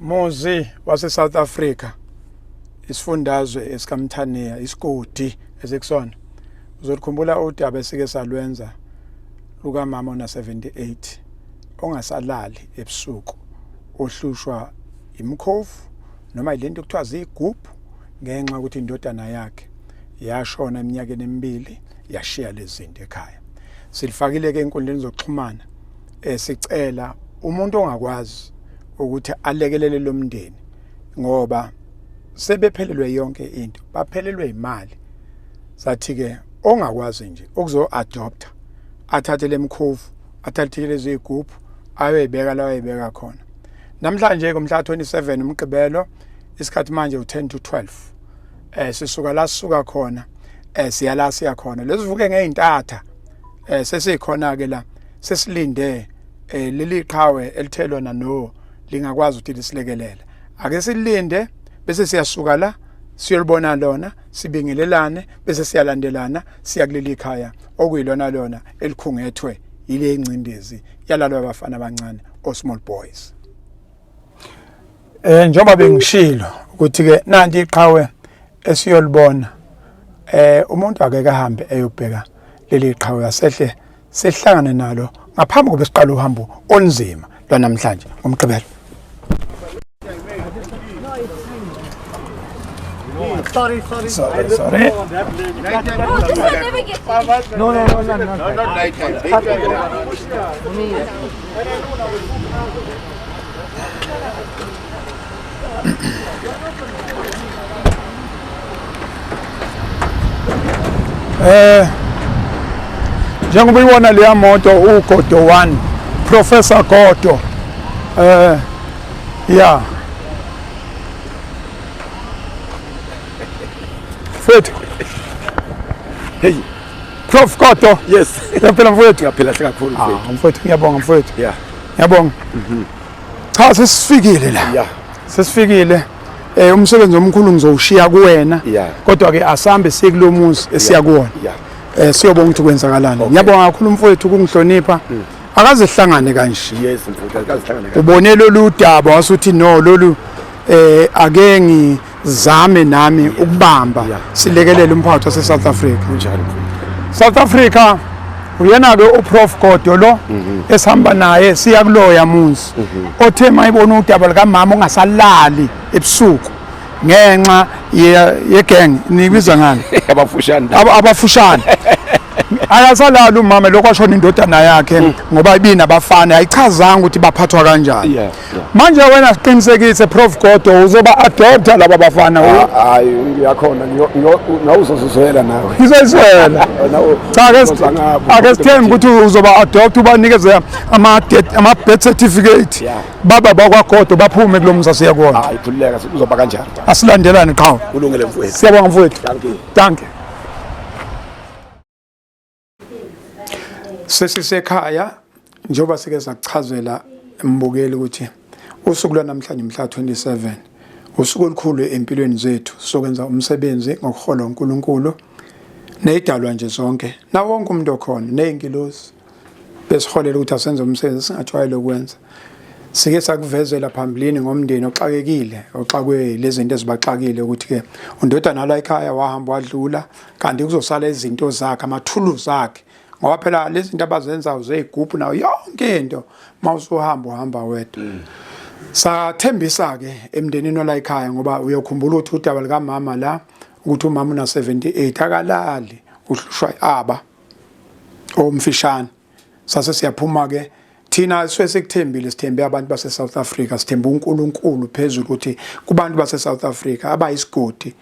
Muzi wase South Africa isifundazwe esikamthaniya isigodi esekusona uzokhumbula udaba esike salwenza luka mama ona 78 ongasalali ebusuku ohlushwa Imikhovu noma ilento kuthiwa zigubhu ngenxa ukuthi indodana yakhe yashona eminyakeni emibili yashiya lezinto ekhaya. Silifakile ke enkundleni zokuxhumana sicela umuntu ongakwazi ukuthi alekelele lo mndeni ngoba sebephelelwe yonke into, baphelelwe imali. Sathi ke ongakwazi nje ukuzo adopta athathe lemkhovu, athathe lezi igubhu ayebeka la ayebeka khona. Namhlanje kumhla 27 umgqibelo isikhathi manje u10 to 12. Sisuka la sisuka khona siyala siya khona. Lesivuke ngeintatha sesikhona ke la sesilinde leli qhawe elithelwa no lingakwazi ukuthi lisilekelele. Ake silinde bese siyasuka la siyolibona lona sibingelelane bese siyalandelana siya kuleli khaya okuyilona lona elikhungethwe ile incindezi yalalwa abafana abancane o small boys. Njengoba bengishilo ukuthi ke nanti iqhawe esiyolibona umuntu ake kahambe eyobheka leli qhawe asehle sehlangane nalo ngaphambi kokuba siqala uhambo onzima lwanamhlanje ngomgqibelo. Sorry. No. Not night time. Njengoba ibona leya moto uGodo 1 Professor Godo yeah Fit. Hey, Prof Godo. Yes. Yaphela mfowethu. Yaphela sikakhulu mfowethu. Mfowethu ngiyabonga mfowethu. Yeah. Ngiyabonga. Cha sesifikile la. Yeah. Sesifikile. Umsebenzi omkhulu ngizowushiya kuwena. Kodwa ke asambe sikulomuzi esiya kuwona. Yeah. Siyobonga ukuthi kwenzakalani. Ngiyabonga kakhulu mfowethu ukungihlonipha. Akaze sihlangane kanje. Yes mfowethu akaze sihlangane. Ubone lolu daba wasuthi no lolu ake ngizame nami ukubamba silekelele umphakathi wase South Africa. Kunjani? South Africa uyena ke uProf Godo lo esihamba naye siya kuloya muzi othe mayibona udaba lika mama ongasalali ebusuku ngenxa yegang nibiza ngani abafushane ayasalala umama lokho ashona indodana yakhe ngoba ibina abafana ayichazanga ukuthi baphathwa kanjani. Manje wena siqinisekise Prof Godo uzoba adopta laba bafana. Hayi uyakhona nawuzozizwela nawe. Ngizozizwela. Cha ake sithembe ukuthi uzoba adopta ubanikeze ama birth certificate. Baba bakwaGodo baphume kulomza siyakona. Hayi khulileka uzoba kanjani. Asilandelane qhawe. Kulungile mfowethu. Siyabonga mfowethu. Danke. Sesisekhaya njengoba sike sakuchazela embukeli ukuthi usuku lwanamhlanje mhla 27 usuku olukhulu empilweni zethu sokwenza umsebenzi ngokuhola uNkulunkulu nezidalwa nje zonke na wonke umuntu okhona nezingilosi besiholela ukuthi asenze umsebenzi singajwayele ukwenza. Sike sakuvezela phambilini ngomndeni oxakekile oxakwe lezi zinto ezibaxakile ukuthi ke undodana la ekhaya wahamba wadlula kanti kuzosala izinto zakhe amathuluzi akhe ngoba phela lezi zinto abazenzayo zeyigubhu nayo yonke into uhamba wedwa. Sathembisa ke emndenini ola ekhaya ngoba uyokhumbula ukuthi udaba lika mama la ukuthi umama una 78 akalali uhlushwa aba omfishane. Sase siyaphuma ke thina sesekuthembile sithembe abantu base South Africa sithemba uNkulunkulu phezulu ukuthi kubantu base South Africa abayisigodi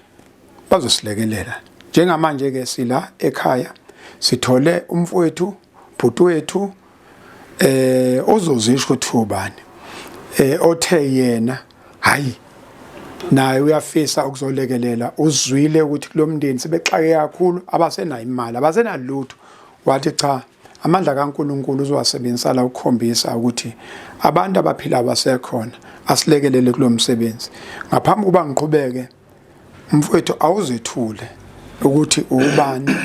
bazosilekelela. Njengamanje ke sila ekhaya sithole umfowethu bhuti wethu ozozisho ukuthi ubani othe yena hayi naye uyafisa ukuzolekelela uzwile ukuthi kulomndeni sebexake kakhulu abasenayo imali abasenalutho wathi cha amandla kaNkulunkulu uzowasebenzisa la ukukhombisa ukuthi abantu abaphila abasekhona asilekelele kulomsebenzi. Ngaphambi kuba ngiqhubeke mfowethu awuzethule ukuthi ubani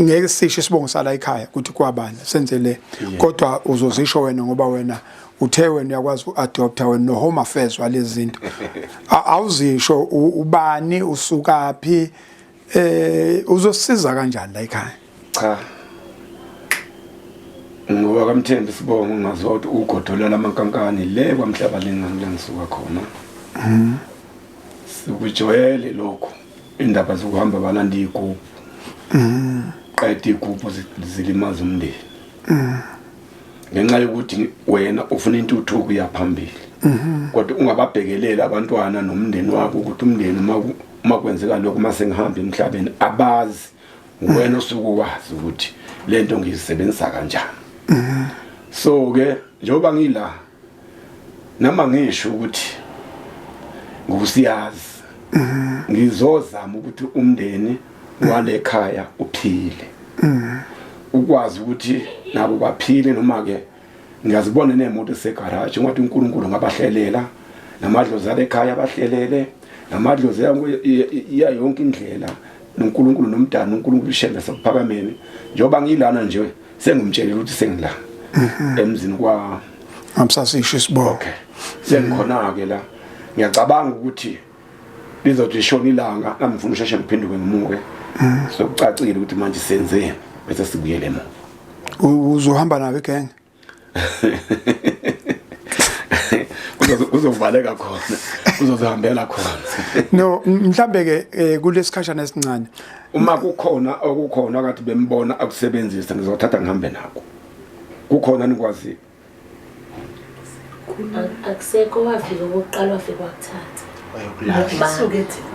ngeke sisho isibongo sala ekhaya ukuthi kwabani senzele kodwa uzozisho wena ngoba wena uthe wena uyakwazi uadopta wena no home affairs walezi zinto awuzisho ubani usukaphi uzosiza kanjani la ekhaya cha ngoba kamthembi sibonga ngazothi ugodolela amankankani le kwamhlaba lengisuka khona sikujwayele lokho indaba zokuhamba balanda iguphu qeda iguphu zilimaza umndeni ngenxa yokuthi wena ufuna intuthuko yaphambili kodwa ungababhekelela abantwana nomndeni wakho ukuthi umndeni uma kwenzeka lokho mase ngihamba emhlabeni abazi wena usukwazi ukuthi lento ngiyisebenzisa kanjani so ke njoba ngila nama ngisho ukuthi ngusiyazi ngizozama ukuthi umndeni wale ekhaya uphile ukwazi ukuthi nabo baphile noma ke ngiyazibona nemoto esegarage ngoba uNkulunkulu ngabahlelela namadlozi ale ekhaya abahlelele namadlozi iya yonke indlela noNkulunkulu nomdana uNkulunkulu ishela saphakameni njoba ngilana nje sengumtshelile ukuthi sengila emzini kwa amsasisho isibo okay sengikhona ke la ngiyacabanga ukuthi lizothi ishona ilanga ngifuna usheshe ngiphenduke ngimuke sokucacile ukuthi manje senzeni bese sibuyele emuva uzohamba nawe gang uzovaleka khona uzohambela khona no mhlambe ke kulesikhashana esincane uma kukhona okukhona akathi bembona akusebenzisa ngizothatha ngihambe nako kukhona nikwazi akusekho wafika oqala wafika wakuthatha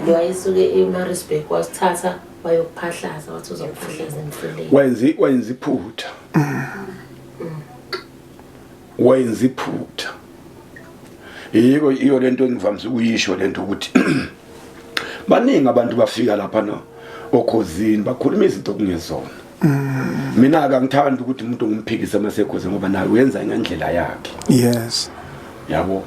wayisuke eMaritzburg wasithatha wayokuphahlaza wathi uzophahlaza emfuleni wenza iphutha wenza iphutha iyo lento engivamise ukuyisho lento ukuthi baningi abantu bafika lapha na okhozini bakhuluma izinto kungezona mina akangithandi ukuthi umuntu ngumphikise masekhoze ngoba naye uyenza ngendlela yakhe yes yabo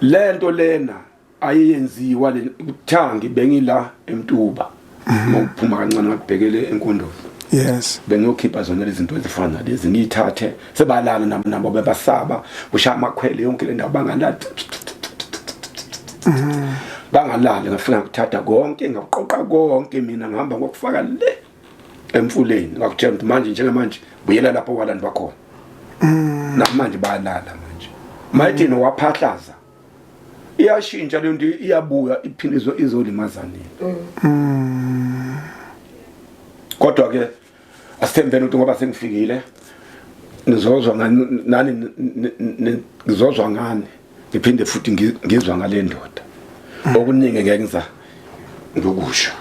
lento lena ayenziwa le uthangi bengila emtuba ngokuphuma kancane ngabhekele enkondozo yes bengiyokhipha zona lezi zinto ezifana lezi ngiyithathe sebalala nabo bebasaba ushaya amakhwele yonke le ndawo bangalala bangalala ngafika ngithatha konke ngaqoqa konke mina ngihamba ngokufaka le emfuleni ngakutshela ukuthi manje njengamanje buyela lapho walanda bakhona namanje bayalala manje mayithi nowaphahlaza iyashintsha le nto iyabuya iphindizwe izolimazanini kodwa ke asithembeni ukuthi ngoba sengifikile ngizozwa nani ngizozwa ngani ngiphinde futhi ngizwa ngale ndoda okuningi ngeke ngiza ngokusho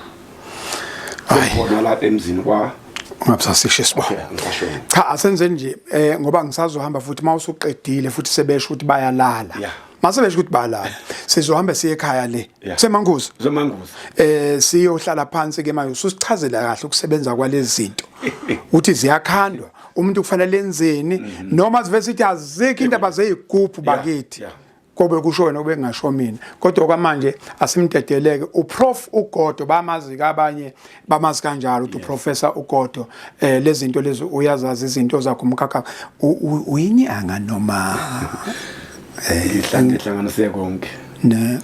khona lapha emzini kwa ngabusasisho isibo cha asenze nje ngoba ngisazohamba futhi mawusuqedile futhi sebesho ukuthi bayalala mase besho ukuthi bayalala sizohamba siye ekhaya le semanguzi siyohlala phansi ke manje ususichazela kahle ukusebenza kwalezi zinto uthi ziyakhandwa umuntu kufanele enzeni noma sive sithi azikho indaba zeyigubhu bakithi kobe kusho wena ube ngasho mina kodwa kwamanje asimdedeleke uprof uGodo bamazi kabanye bamazi kanjalo uthi uprofessor uGodo lezi zinto lezi uyazazi izinto zakho umkhakha uyinyanga noma ihlanganise konke ne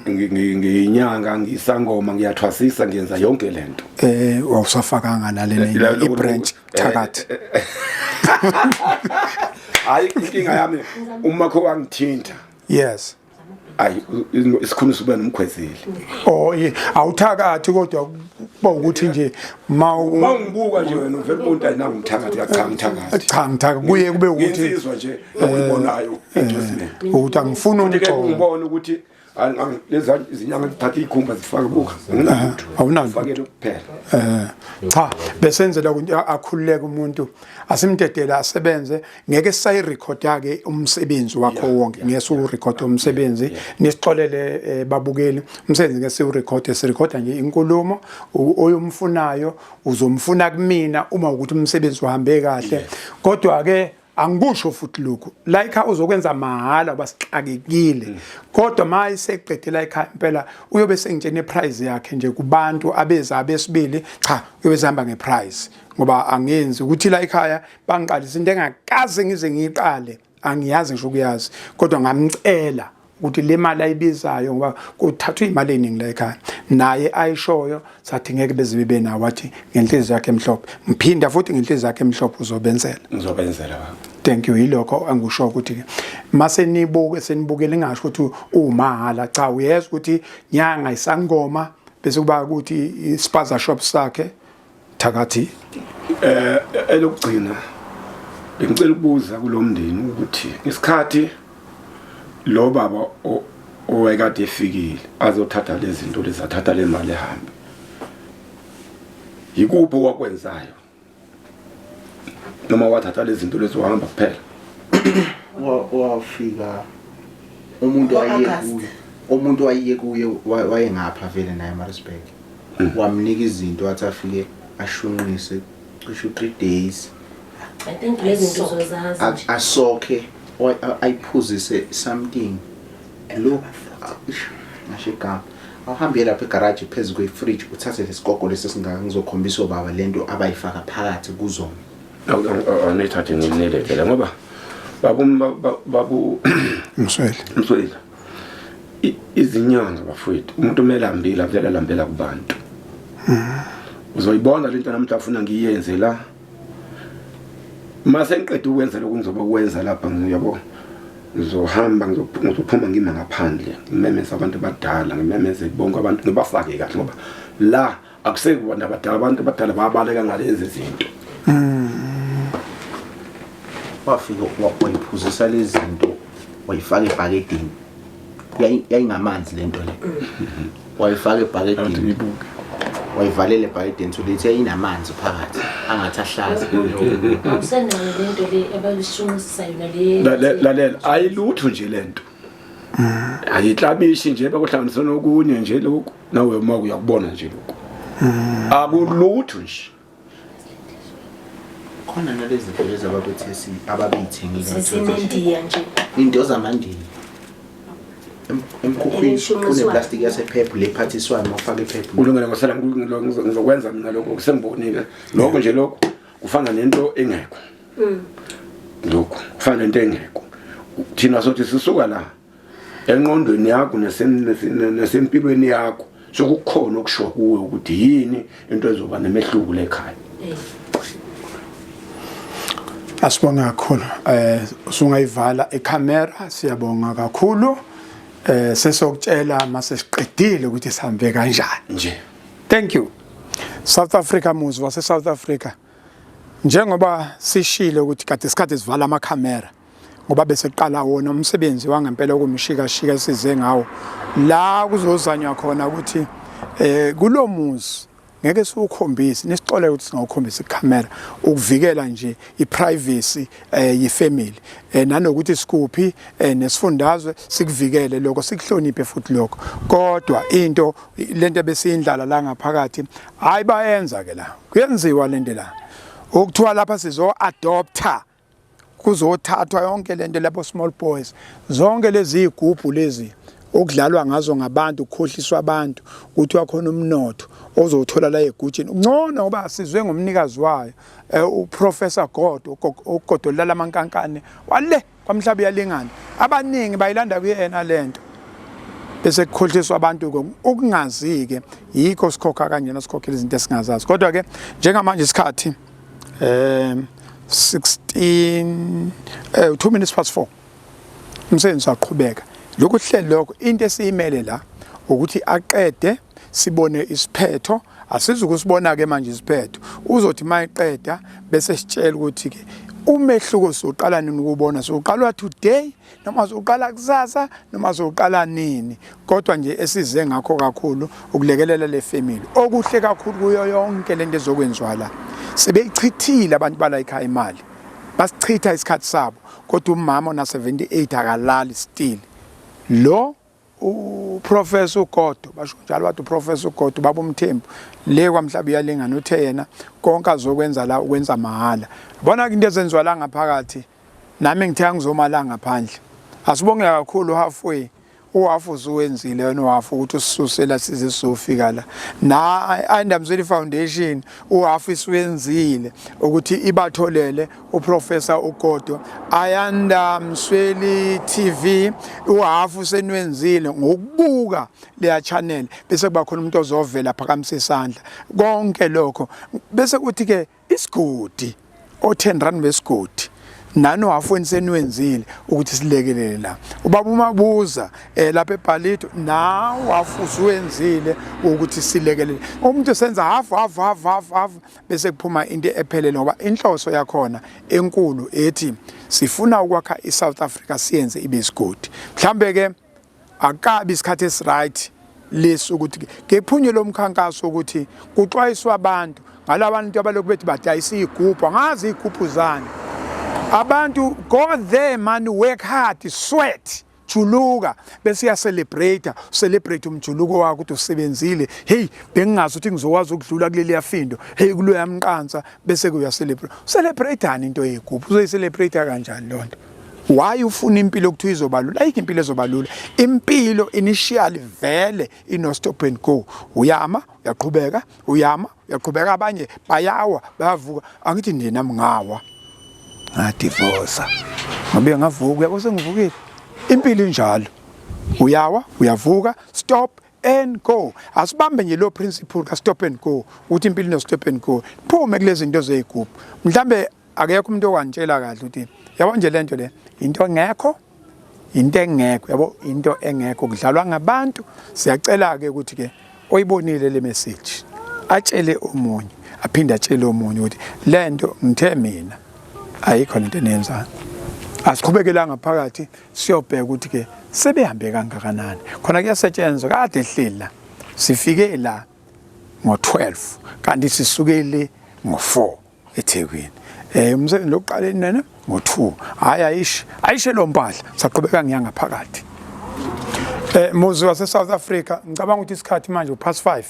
ngiyinyanga ngisangoma ngiyathwasisa ngiyenza yonke lento wawusafakanga nalena ibranch thakathi hayi inkinga yami uma kho wangithinta yes ayi isikhuni sibe nomkhwezeli awuthakathi kodwa kuba ukuthi nje mawungibuka nje wena uvela umuntu ayinanga umthakathi cha ngithaka kuye kube ukuthi insizwa nje oyibonayo ukuthi angifuni ngibone ukuthi lezi izinyanga zithatha ikhumba zifaka buka awunalo fakele kuphela cha besenzela ukuthi akhululeke umuntu asimdedela asebenze ngeke sayirecord yake umsebenzi wakho wonke ngeke urecord umsebenzi nisixolele babukeli umsebenzi ngeke sirecord sirecorda nje inkulumo oyomfunayo uzomfuna kumina uma ukuthi umsebenzi uhambe kahle kodwa ke angikusho futhi lokho like uzokwenza mahala basixakekile kodwa mayiseqedela ekhaya impela uyobe sengitshene prize yakhe nje kubantu abeza abesibili cha uyobe zihamba ngeprize ngoba angenzi ukuthi la ekhaya bangiqalisa into engakaze ngize ngiqale angiyazi ngisho ukuyazi kodwa ngamcela ukuthi le mali ayibizayo ngoba kuthathwa imali eningi la ekhaya naye ayishoyo sathi ngeke bezibe nawo wathi ngenhliziyo yakhe emhlophe mphinda futhi ngenhliziyo yakhe emhlophe uzobenzela baba. Thank you yilokho angisho ukuthi ke mase nibuke senibukele ngasho ukuthi umahala cha uyezwa ukuthi nyanga isangoma bese kuba ukuthi ispaza shop sakhe thakathi elokugcina bengicela ukubuza kulomndeni ukuthi isikhathi lo baba owekade efikile azothatha lezi zinto lezathatha le mali ehambe yikuphi okwakwenzayo noma wathatha lezi zinto lezohamba kuphela wafika umuntu wayiye kuye wayengapha vele naye eMaritzburg wamnika izinto wathi afike ashunqise cishe 3 days I think lezi zinto zozazi asokhe ayiphuzise something lo ngashika awuhambe lapha egarage phezulu kwefridge uthathe lesikoko lesingaka ngizokhombisa obaba lento abayifaka phakathi kuzona awunethathe nginelekele ngoba babu Msweli izinyanga bafowethu umuntu kumele ambile avela lambela kubantu uzoyibona lento namhla afuna ngiyenze la mase ngiqeda ukwenza lokho ngizoba kwenza lapha ngiyabo ngizohamba ngizophuma ngime ngaphandle ngimemeza abantu abadala ngimemeze bonke abantu ngibafake kahle ngoba la akusekho abantu abadala abadala bayabaleka ngalezi zinto wafika wayiphuzisa lezi zinto wayifaka ebhakedini yayingamanzi lento le wayifaka ebhakedini wayivalele ebhakedini sokuthi yayinamanzi phakathi angathi ahlaza awusenayo lento le abayishunqisa yona le lalela ayilutho nje lento ayihlabishi nje bakuhlanganisa nokunye nje lokho nawe uma uyakubona nje lokho akulutho nje khona nalezi zinto lezi ababethi ababithengile sesinendiya nje into zamandiya emkhukhwini kuneplastic yasephepha lephathiswayo mawufaka iphepha ulungele ngosela ngizokwenza mina lokho sengibonile lokho nje lokho kufana nento engekho lokho kufana nento engekho thina sothi sisuka la enqondweni yakho nesempilweni yakho sokukhona okusho kuwe ukuthi yini into ezoba nemehluko lekhaya asibonga kakhulu usungayivala icamera siyabonga kakhulu sesokutshela mase siqedile ukuthi sihambe kanjani nje thank you South Africa muzwa South Africa njengoba sishile ukuthi kade isikhathi sivala amacamera ngoba bese qala wona umsebenzi wangempela okumshika shika size ngawo la kuzozanywa khona ukuthi kulomuzi ngeke siukhombise nisixole ukuthi singawukhombisa icamera ukuvikela nje iprivacy yefamily nanokuthi sikuphi nesifundazwe sikuvikele lokho sikuhloniphe futhi lokho kodwa into lento besiyindlala la ngaphakathi hayi bayenza ke la kuyenziwa lento la ukuthiwa lapha sizo adopter kuzothathwa yonke lento labo small boys zonke lezi igubhu lezi okudlalwa ngazo ngabantu ukhohliswa abantu ukuthi wakhona umnotho ozothola la egutshini ngcono ngoba sizwe ngomnikazi wayo uprofessor God ugodolela lamankankane wale kwamhlaba yalingana abaningi bayilanda kuyena lento bese kukhohliswa abantu ukungazike yikho sikhokha kanjena sikhokhela izinto esingazazi kodwa ke njengamanje isikhathi 2 minutes past 4 umsebenzi waqhubeka lokhu hlelo lokho into esiyimele la ukuthi aqede sibone isiphetho asizukusibona ke manje isiphetho uzothi mayiqeda bese sitshela ukuthi ke umehluko soqala nini ukubona soqalwa today noma soqala kusasa noma soqala nini kodwa nje esize ngakho kakhulu ukulekelela le family okuhle kakhulu kuyo yonke lento ezokwenziwa la sebeyichithile abantu bala ekhaya imali basichitha isikhathi sabo kodwa umama ona 78 akalali still lo uprofessor uGodo basho njalo wathi uprofessor uGodo baba uMthembu le kwamhlaba iyalingana uthe yena konke azokwenza la ukwenza mahala bona into ezenziwa la ngaphakathi nami ngithe ngizoma la ngaphandle asibonge kakhulu halfway uhafu usuwenzile wena uhafu ukuthi usisusela size sofika la na Ayanda Msweli Foundation uhafu isiwenzile ukuthi ibatholele uprofessor uGodo Ayanda Msweli TV uhafu senwenzile ngokubuka leya channel bese kuba khona umuntu ozovela phakamisa isandla konke lokho bese kuthi ke isigodi o10 besigodi nano wafuni senwenzile ukuthi silekelele la ubaba umabuza lapha eBhalito na wafusuwenzile ukuthi silekelele umuntu senza half bese kuphuma into ephelele ngoba inhloso yakhona enkulu ethi sifuna ukwakha iSouth Africa siyenze ibe isigodi mhlambe ke akabi isikhathi esiright leso ukuthi kephunywe lomkhankaso ukuthi kuxwayiswa abantu ngalabantu abalokhu bethi badayisa igubhu angazi igubhu zani abantu go there man work hard sweat juluka bese ya celebrate umjuluko wakho ukuthi usebenzile hey bengingazi ukuthi ngizokwazi ukudlula kuleli yafindo hey kulo yamqansa bese kuya celebrate ani into yegubhu uzoyicelebrate kanjani lonto why ufuna impilo ukuthi izobalula ayikho impilo ezobalula impilo initially vele ino stop and go uyama uyaqhubeka abanye bayawa bayavuka angithi nina mngawa ngadivosa ngabe ngavuka uyabose ngivukile impilo injalo uyawa uyavuka stop and go asibambe nje lo principle ka stop and go uthi impilo no stop and go phume kulezi zinto zeyigubhu mhlambe akekho umuntu okwantshela kahle ukuthi yabo nje lento le into engekho yabo into engekho kudlalwa ngabantu siyacela ke ukuthi ke oyibonile le message atshele umunye aphinde atshele umunye ukuthi lento ngithe mina ayikho into enenzayo asiqhubekelanga phakathi siyobheka ukuthi ke sebehambe kangakanani khona kuyasetshenzwa kade ehleli la sifike la ngo12 kanti sisukele ngo4 eThekwini umsebenzi lokuqala nene ngo2 hayi ayishe lo mpahla saqhubeka ngiyanga phakathi muzi wase South Africa ngicabanga ukuthi isikhathi manje past 5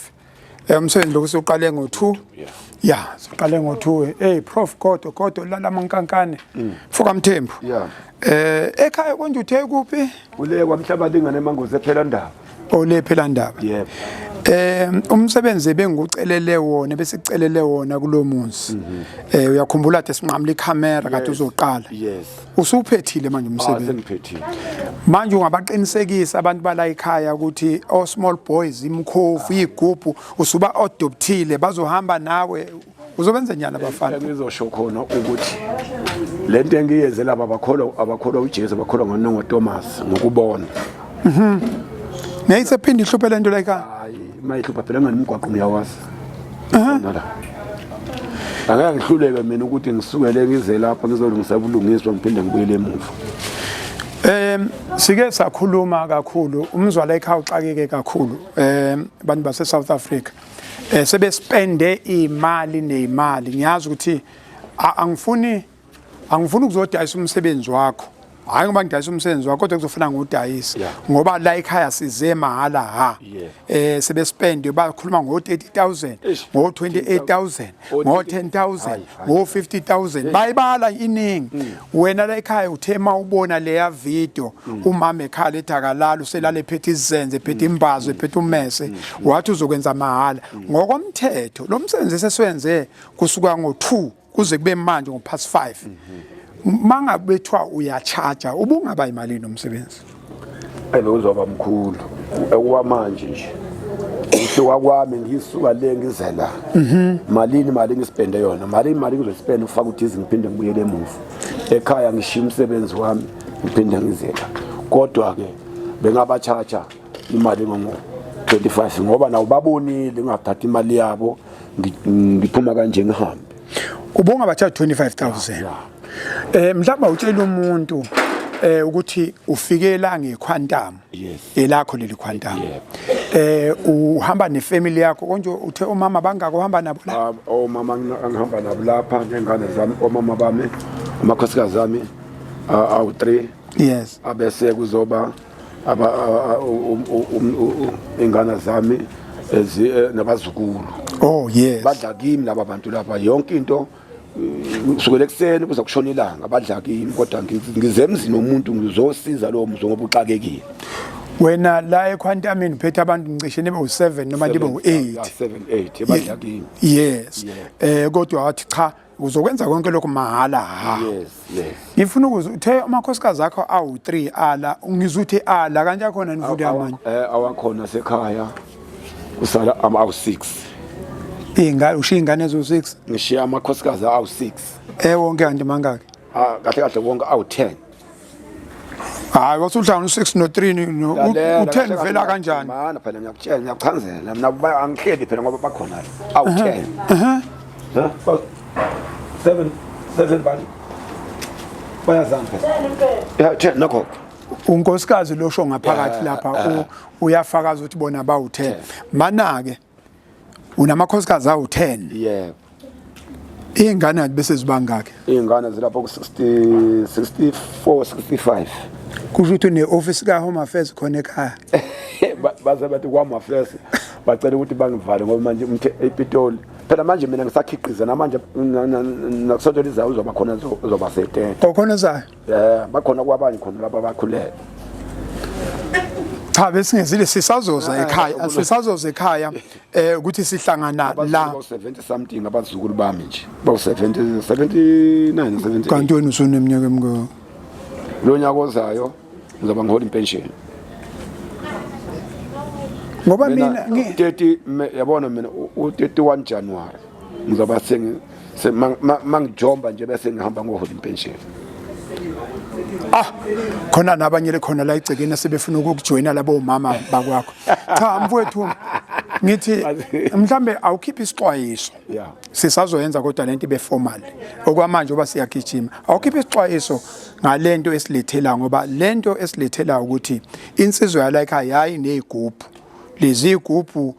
umsebenzi lokusuqale ngo2 yeah siqale ngo2 prof Godo lala mankankane Fuka Mthembu ekhaya konje uthe kuphi ule kwamhlaba lingane emangozi ephela ndaba ole phela ndaba yebo umsebenzi bengucelele wona bese sicelele wona kulomuzi uyakhumbula ukuthi sinqamla icamera kade uzoqala yes usuphethile manje umsebenzi sengiphethile manje ungabaqinisekisa abantu bala ekhaya ukuthi all small boys Imikhovu igubhu usuba adoptile bazohamba nawe uzobenza njani abafana ngizosho khona ukuthi lento engiyenze laba abakholwa uJesu abakholwa ngoNongo Thomas ngokubona Ngiyisephindi ihluphe lento la ekhaya hayi mayihlupha phela ngani umgwaqo ngiyawazi nala angeke ngihluleke mina ukuthi ngisukele ngize lapha ngizolungisa ubulungiswa ngiphinde ngibuyele emuva sike sakhuluma kakhulu umzwala ekhaya uxakeke kakhulu abantu base South Africa sebespende imali nezimali ngiyazi ukuthi angifuni ukuzodayisa umsebenzi wakho hayi ngoba ngidayisa umsebenzi wakho kodwa kuzofuna ngudayisa ngoba la ekhaya size mahala sebespende bakhuluma ngo30,000 ngo28,000 ngo10,000 ngo50,000 bayibala iningi wena la ekhaya uthema ubona leya video umama ekhala ethakalala uselala ephethe izenze ephethe imbazo ephethe umese wathi uzokwenza mahala ngokomthetho lo msebenzi sesiwenze kusuka ngo2 kuze kube manje ngo past 5 mangabe bethiwa uyacharge ubungaba imali nomsebenzi uzoba mkhulu ekuwamanje nje ngihluka kwami ngisuka le ngizela imali ngisipende yona imali ngizosipenda ufaka uthize ngiphinde ngibuyele emuva ekhaya ngishiya umsebenzi wami ngiphinde ngizela kodwa ke bengabacharge imali ngo25 ngoba nawo babonile ngathatha imali yabo ngiphuma kanje ngihambe ubungabacharge 25,000 mhlawumbe utshela umuntu ukuthi ufike la ngequantum elakho leli quantum uhamba nefamily yakho konje uthe umama bangako uhamba nabo la omama ngihamba nabo lapha nengane zami omama bami amakhosikazi zami awu3 yes abese kuzoba ingane zami nabazukulu oh yes badla kimi laba bantu lapha yonke into kusukela ekseni kuza kushona ilanga badla kimi kodwa ngize emzini womuntu ngizosiza lo muzo ngoba uxakekile wena la eQuantamini phethe abantu ngicishe nibe u7 noma nibe u8 7 8 ebadlakini yes kodwa wathi cha uzokwenza konke lokho mahala ha yes ngifuna uthe amakhosikazi akho awu3 ala ngizuthi ala kanje khona nivude amanye awakhona sekhaya kusala awu6 ingane ushiya ingane ezo6 ngishiya amakhosikazi awu6 wonke kanti mangaki kahle wonke awu10 hayi wasuhlangana u6 no3 u10 vela kanjani mana phela ngiyakutshela ngiyakuchazela mina angihleli phela ngoba bakhona awu10 7 bani bayazana phela 10 nakho unkosikazi losho ngaphakathi lapha uyafakaza ukuthi bona bawu10 mana ke unamakhosikazi awu10 yebo ingane bese zibangaki ingane zilapho ku60 64 65 kusho ukuthi ne-office ka Home Affairs khona ekhaya baze bathi kwama affairs bacela ukuthi bangivale ngoba manje ePitoli phela manje mina ngisakhiqiza namanje nakusonto lizayo uzoba khona uzoba setete okhona zayo bakhona kwabanye khona laba bakhulele cha besingezile sisazoza ekhaya sisazoza ekhaya ukuthi sihlangana la 70 something abazukulu bami nje bawu 70 79 70 kanti wena usuneminyaka emingaki lo nyaka ozayo ngizoba ngihola impension ngoba mina 30 yabona mina u31 January ngizoba mangijomba nje bese ngihamba ngohola impension khona nabanye le khona la igcekeni sebefuna ukujoina labo mama bakwakho cha mfowethu ngithi mhlambe awukhiphi isixwayiso sisazoyenza kodwa lento ibe formal okwamanje oba siyagijima awukhiphi isixwayiso ngalento esilethela ngoba lento esilethela ukuthi insizwe yala ekhaya hayi nezigubhu lezi igubhu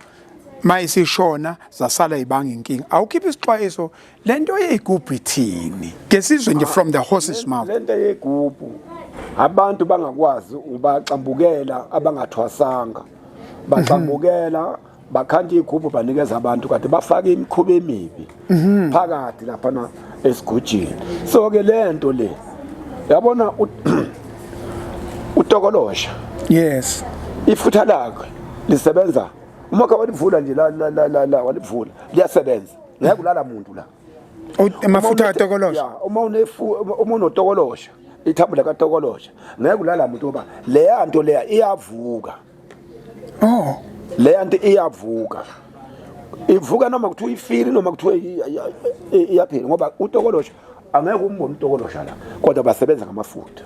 mayisishona zasala ibanga inkinga awukhiphi isixwayiso lento yezigubhu ithini ngesizwe nje from the horse's mouth lento yezigubhu abantu bangakwazi ubaqambukela abangathwasanga baqambukela bakhanda igubhu banikeza abantu kade bafaka imikhuba emibi phakathi lapha na esigujini so ke lento le yabona utokolosha yes ifutha lakhe lisebenza uma ka walivula nje la walivula liyasebenza ngeke ulala umuntu la amafutha katokolosha uma unotokolosha ithambo la katokolosha ngeke ulala umuntu ngoba le yanto leya iyavuka le yanto iyavuka ivuka noma kuthiwa ifili noma kuthiwa iyaphila ngoba utokolosha angeke umbone utokolosha la kodwa basebenza ngamafutha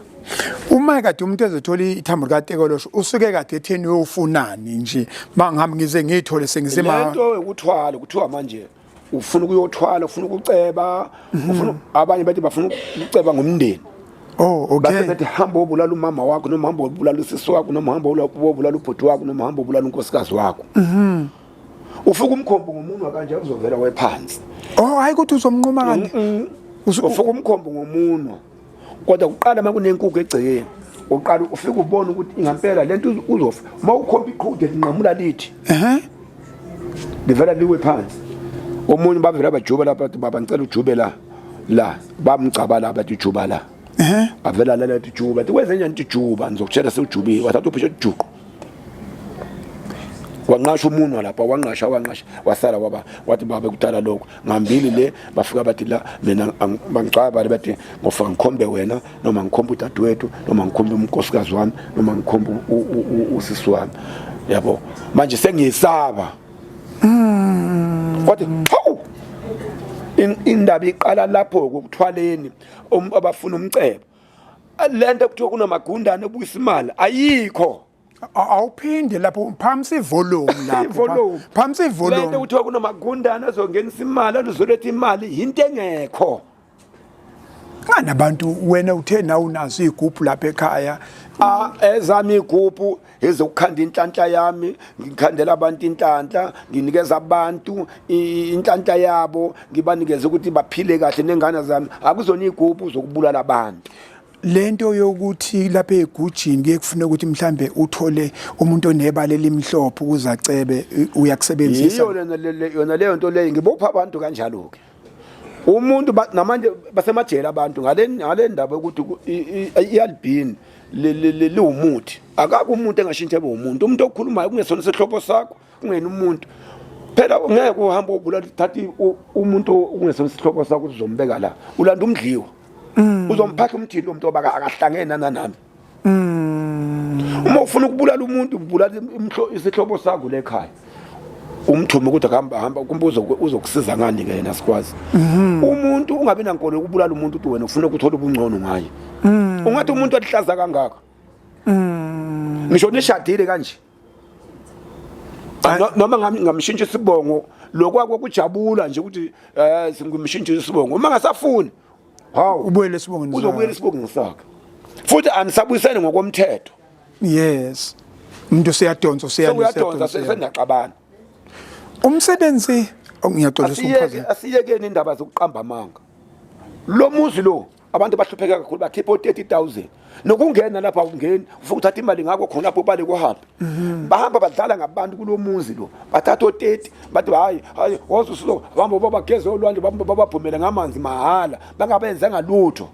uma kade umuntu ezothola ithambo likatekolosho usuke kade etheni uyofunani nje mangihambe ngize ngithole sengizema lento ukuthwala kuthiwa manje ufuna ukuyothwala ufuna ukuceba ufuna abanye bathi bafuna ukuceba ngomndeni okay bathi hamba obulala umama wakho noma hamba obulala usisi wakho noma hamba obulala ubhuti wakho noma hamba obulala unkosikazi wakho ufuka umkhombo ngomunwe kanje uzovela wephansi hayi ukuthi uzomnquma kanti ufuka umkhombo ngomunwe kodwa uqala makunenkukhu egcekeni uqala ufika ubone ukuthi ingampela lento uzofa mawukhomba iqhude linqamula lithi livela liwe phansi omunye bavela bajuba lapha baba ngicela ujube la bamcaba lapha ujuba la avela la lethi juba wenze njani ujuba ngizokutshela sewujubiwe wathatha uphisho ujuqo wanqasha umunwa lapha wanqasha wasala wathi baba kudala lokho ngambili le bafika bathi la mina bangicaba bathi ngofaka ngikhombe wena noma ngikhombe udadewethu noma ngikhombe umnkosikazi wami noma ngikhombe usisi wami yabo manje sengiyisaba kodwa hawu indaba iqala lapho ukuthwaleni abafuna umcebo lento kuthiwa kunamagundane obuyisa imali ayikho awuphinde lapho phamsi ivolume lapho phamsi ivolume lento kuthiwa kunamagundane azongenisa imali azoletha imali into engekho kana abantu wena uthe na unazo igubhu lapha ekhaya ezami igubhu ezokukhanda inhlanhla yami ngikhandela abantu inhlanhla nginikeza abantu inhlanhla yabo ngibanikeze ukuthi baphile kahle nengane zami akuzona igubhu zokubulala abantu lento yokuthi lapha egujini kuye kufuna ukuthi mhlambe uthole umuntu onebala elimhlophe ukuzacebe uyakusebenzisa yona leyo nto leyo ngibopha abantu kanjalo ke umuntu namanje basemajele abantu ngale ndaba ukuthi ialbini liwumuthi Akaku umuntu engashintshe umuntu. Umuntu okhulumayo kungesona isihlobo sakho, kungena umuntu. Phela ngeke uhamba ubulala thathi umuntu kungesona isihlobo sakho uzombeka la. Ulanda umdliwa. Uzomphatha umthilo umuntu obaka akahlangene nami. Uma ufuna ukubulala umuntu ubulala isihlobo sakho lekhaya. Umthume ukuthi hamba kumbuzo uzokusiza ngani ke yena sikwazi. Umuntu ungabe nankolo ukubulala umuntu uthi wena ufuna ukuthola ubungcono ngaye. Ungathi umuntu alihlaza kangaka. Ngisho nishadile kanje. Noma ngamshintsha isibongo lokwakho kujabula nje ukuthi singumshintsha isibongo. Uma ngasafuni hawu ubuyele esibongweni sakhe. Uzobuyela esibongweni sakhe. Futhi anisabuyisene ngokomthetho. Yes. Umuntu useyadonsa sengiyaqabana. Umsebenzi ngiyaxolisa umphakathi. Asiyekeni indaba zokuqamba amanga. Lo muzi lo abantu bahlupheka kakhulu bakhipha 30,000. Nokungena lapha ungeni ufuna ukuthatha imali ngakho khona lapho bale kuhamba. Bahamba badlala ngabantu kulomuzi lo. Bathatha 30 bathi hayi wozusulo bamba babageze olwandle babaphumele ngamanzi mahala bangabenzanga lutho.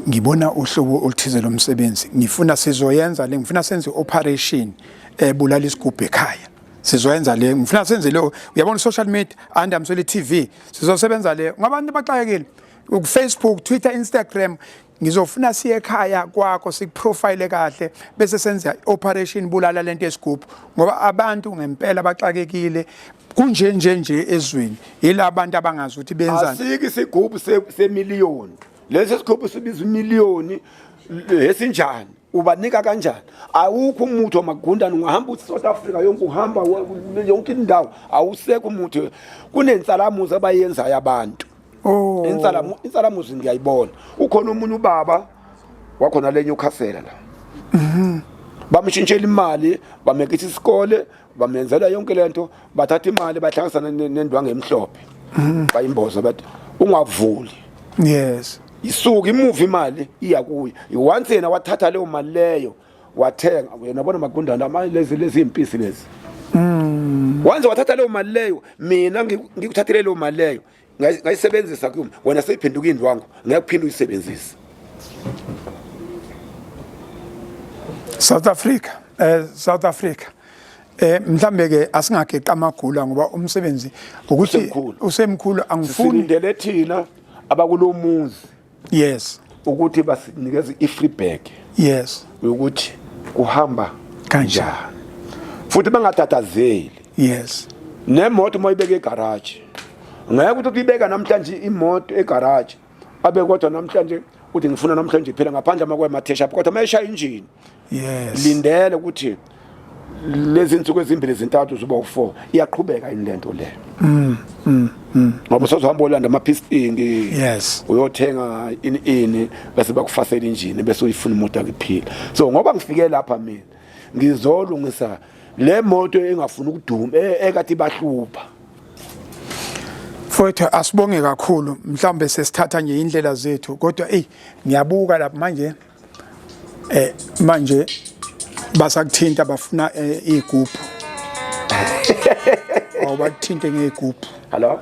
Ngibona uhlobo oluthize lomsebenzi. Ngifuna sizoyenza le ngifuna senze operation ebulala isigubhu ekhaya. Sizoyenza le ngifuna senze lo uyabona social media Ayanda Msweli TV sizosebenza le ngabantu baxakekile ku Facebook Twitter Instagram ngizofuna siye ekhaya kwakho sikuprofile kahle bese senza operation bulala lento esigubhu ngoba abantu ngempela baxakekile kunje ezweni yila abantu abangazi ukuthi benzani. Asiki isigubhu semiliyoni lesi sigubhu sibiza imiliyoni esinjani ubanika kanjani awukho umuntu omagundana ungahamba uthi South Africa yonke uhamba yonke indawo awusekho umuntu kunensalamuzi abayenzayo abantu. Insalamuzi ngiyayibona ukhona umunye ubaba wakhona lenye ukhasela la. Bamshintshela imali bamekisa isikole bamenzela yonke lento bathatha imali bahlanganisana nendwangu emhlophe bayimboza bathi ungavuli. Yes. Isuka imuvi imali iya kuye. Once yena wathatha leyo mali leyo wathenga wena bona magundana lezi impisi lezi. Once wathatha leyo mali leyo mina ngikuthathele leyo mali leyo ngayisebenzisa kimi wena seyiphenduka indwangu ngiyakuphinda uyisebenzisa. South Africa mhlambe ke asingageqa amagula ngoba umsebenzi ukuthi usemkhulu angifuni indele thina abakulomuzi. Yes. Ukuthi basinikeze i-free bag. Yes. Ukuthi kuhamba kanjani. Futhi bangatatazeli. Yes. Nemoto moyibeke egarage. Ngeke ukuthi uyibeka namhlanje imoto egarage. Abe kodwa namhlanje uthi ngifuna namhlanje phela ngaphandle amakwemathesha kodwa mayishaya injini. Yes. Lindele ukuthi lezi insuku ezimbili zintathu zuba u4 iyaqhubeka indento le. Ngoba sozohamba olanda amapisting. Yes. Uyothenga ini bese bakufasela injini bese uyifuna imoto akuphila. So ngoba ngifike lapha mina ngizolungisa le moto engafuna ukuduma ekathi bahlupha. Mfowethu asibonge kakhulu mhlambe sesithatha nje indlela zethu kodwa ngiyabuka lapha manje basakuthinta bafuna iguphu. Awubathinte ngeguphu. Hello.